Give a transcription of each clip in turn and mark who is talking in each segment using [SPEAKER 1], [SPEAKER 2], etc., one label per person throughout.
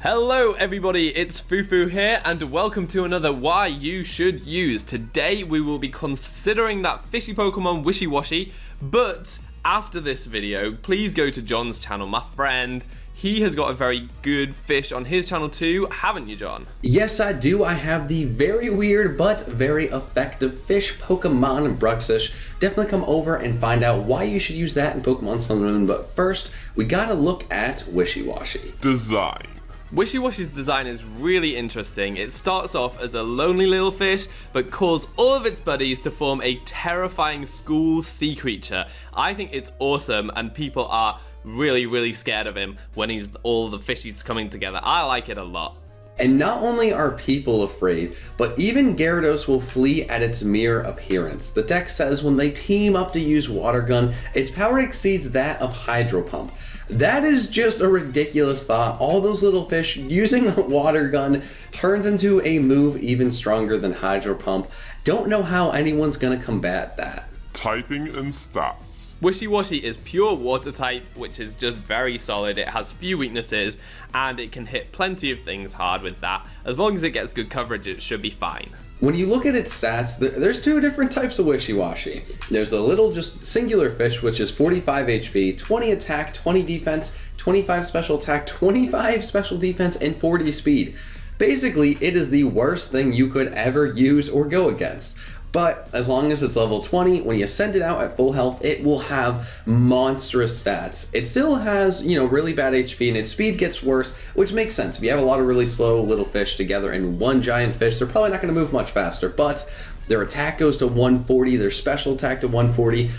[SPEAKER 1] Hello everybody, it's Fufu here and welcome to another Why You Should Use. Today we will be considering that fishy Pokemon Wishiwashi, but after this video, please go to John's channel, my friend. He has got a very good fish on his channel too, haven't you, John?
[SPEAKER 2] Yes, I do. I have the very weird but very effective fish Pokemon Bruxish. Definitely come over and find out why you should use that in Pokemon Sun and Moon, but first, we gotta look at Wishiwashi.
[SPEAKER 3] Design.
[SPEAKER 1] Wishiwashi's design is really interesting. It starts off as a lonely little fish, but calls all of its buddies to form a terrifying school sea creature. I think it's awesome, and people are really scared of him when he's all the fishies coming together. I like it a lot.
[SPEAKER 2] And not only are people afraid, but even Gyarados will flee at its mere appearance. The deck says when they team up to use Water Gun, its power exceeds that of Hydro Pump. That is just a ridiculous thought. All those little fish using a Water Gun turns into a move even stronger than Hydro Pump. Don't know how anyone's gonna combat that.
[SPEAKER 3] Typing and stats.
[SPEAKER 1] Wishiwashi is pure water type, which is just very solid. It has few weaknesses, and it can hit plenty of things hard with that. As long as it gets good coverage, it should be fine.
[SPEAKER 2] When you look at its stats, there's two different types of Wishiwashi. There's a little just singular fish, which is 45 HP, 20 attack, 20 defense, 25 special attack, 25 special defense, and 40 speed. Basically, it is the worst thing you could ever use or go against. But as long as it's level 20, when you send it out at full health, it will have monstrous stats. It still has, really bad HP, and its speed gets worse, which makes sense. If you have a lot of really slow little fish together in one giant fish, they're probably not going to move much faster, but their attack goes to 140, their special attack to 140,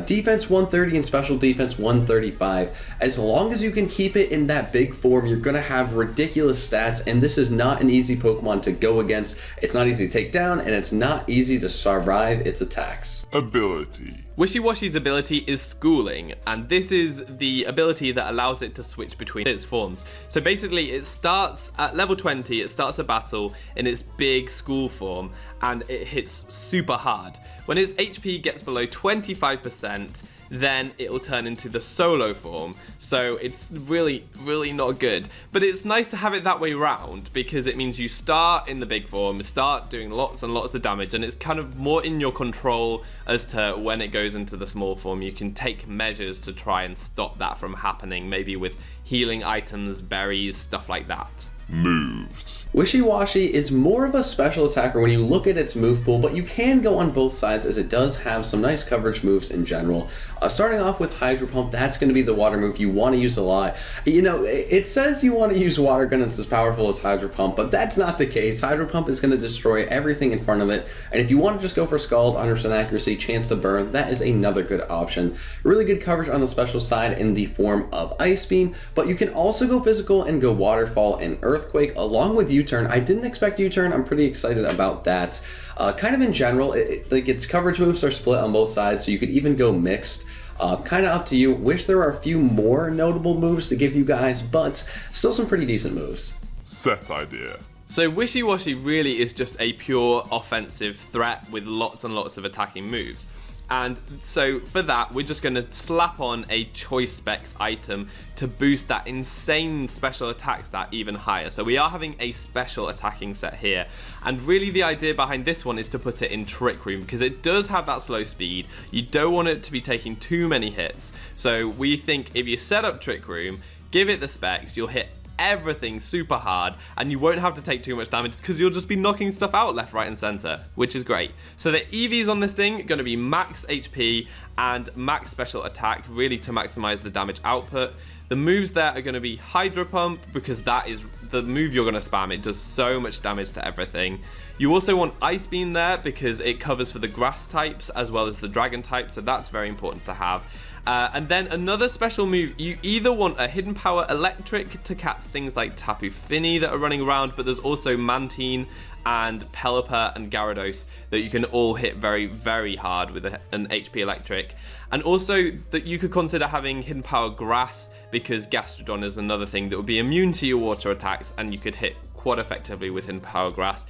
[SPEAKER 2] defense 130, and special defense 135. As long as you can keep it in that big form, you're going to have ridiculous stats, and this is not an easy Pokemon to go against. It's not easy to take down, and it's not easy to survive its attacks.
[SPEAKER 3] Ability.
[SPEAKER 1] Wishiwashi's ability is Schooling, and this is the ability that allows it to switch between its forms. So basically, it starts at level 20, it starts a battle in its big school form, and it hits super hard. When its HP gets below 25%, then it'll turn into the solo form. So it's really not good. But it's nice to have it that way round, because it means you start in the big form, start doing lots and lots of damage, and it's kind of more in your control as to when it goes into the small form. You can take measures to try and stop that from happening, maybe with healing items, berries, stuff like that.
[SPEAKER 3] Moves.
[SPEAKER 2] Wishiwashi is more of a special attacker when you look at its move pool, but you can go on both sides as it does have some nice coverage moves in general. Starting off with Hydro Pump, that's going to be the water move you want to use a lot. It says you want to use Water Gun, it's as powerful as Hydro Pump, but that's not the case. Hydro Pump is going to destroy everything in front of it, and if you want to just go for Scald, 100% accuracy, chance to burn, that is another good option. Really good coverage on the special side in the form of Ice Beam, but you can also go physical and go Waterfall and Earthquake along with U-Turn. I didn't expect U-Turn. I'm pretty excited about that. Kind of in general, its coverage moves are split on both sides, so you could even go mixed. Kind of up to you. Wish there were a few more notable moves to give you guys, but still some pretty decent moves.
[SPEAKER 3] Set idea.
[SPEAKER 1] So Wishiwashi really is just a pure offensive threat with lots and lots of attacking moves. And so for that, we're just going to slap on a choice specs item to boost that insane special attack stat even higher. So we are having a special attacking set here. And really the idea behind this one is to put it in Trick Room, because it does have that slow speed. You don't want it to be taking too many hits. So we think if you set up Trick Room, give it the specs, you'll hit everything super hard, and you won't have to take too much damage because you'll just be knocking stuff out left, right, and center, which is great. So the EVs on this thing are going to be max HP and max special attack, really to maximize the damage output. The moves there are going to be Hydro Pump, because that is the move you're going to spam. It does so much damage to everything. You also want Ice Beam there because it covers for the grass types as well as the dragon type, so that's very important to have. And then another special move, you either want a Hidden Power Electric to catch things like Tapu Fini that are running around, but there's also Mantine and Pelipper and Gyarados that you can all hit very hard with an HP Electric. And also that you could consider having Hidden Power Grass, because Gastrodon is another thing that would be immune to your water attacks, and you could hit quite effectively with Hidden Power Grass.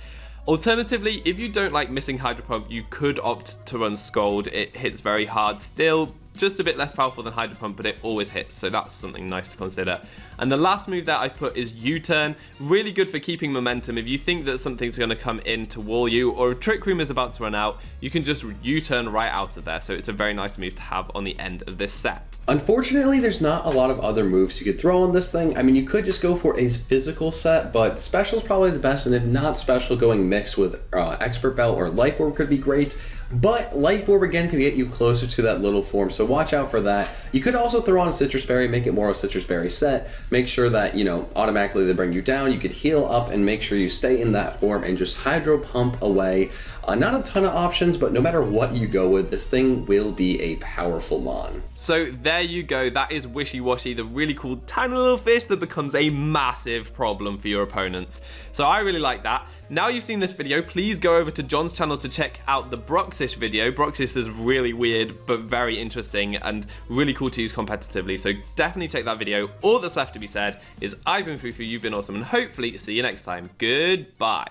[SPEAKER 1] Alternatively, if you don't like missing Hydro Pump, you could opt to run Scald. It hits very hard still, just a bit less powerful than Hydro Pump, but it always hits, so that's something nice to consider. And the last move that I've put is U-Turn. Really good for keeping momentum. If you think that something's going to come in to wall you, or a Trick Room is about to run out, you can just U-Turn right out of there. So it's a very nice move to have on the end of this set.
[SPEAKER 2] Unfortunately, there's not a lot of other moves you could throw on this thing. I mean, you could just go for a physical set, but special's probably the best, and if not special, going mixed with Expert Belt or Life Orb could be great. But Life Orb again can get you closer to that little form, so watch out for that. You could also throw on Citrus Berry, make it more of a Citrus Berry set. Make sure that, you know, automatically they bring you down. You could heal up and make sure you stay in that form and just Hydro Pump away. Not a ton of options, but no matter what you go with, this thing will be a powerful mon.
[SPEAKER 1] So there you go, that is Wishiwashi, the really cool tiny little fish that becomes a massive problem for your opponents. So I really like that. Now you've seen this video, please go over to John's channel to check out the Broxis video. Broxis is really weird, but very interesting and really cool to use competitively, so definitely check that video. All that's left to be said is I've been Fufu, you've been awesome, and hopefully see you next time. Goodbye.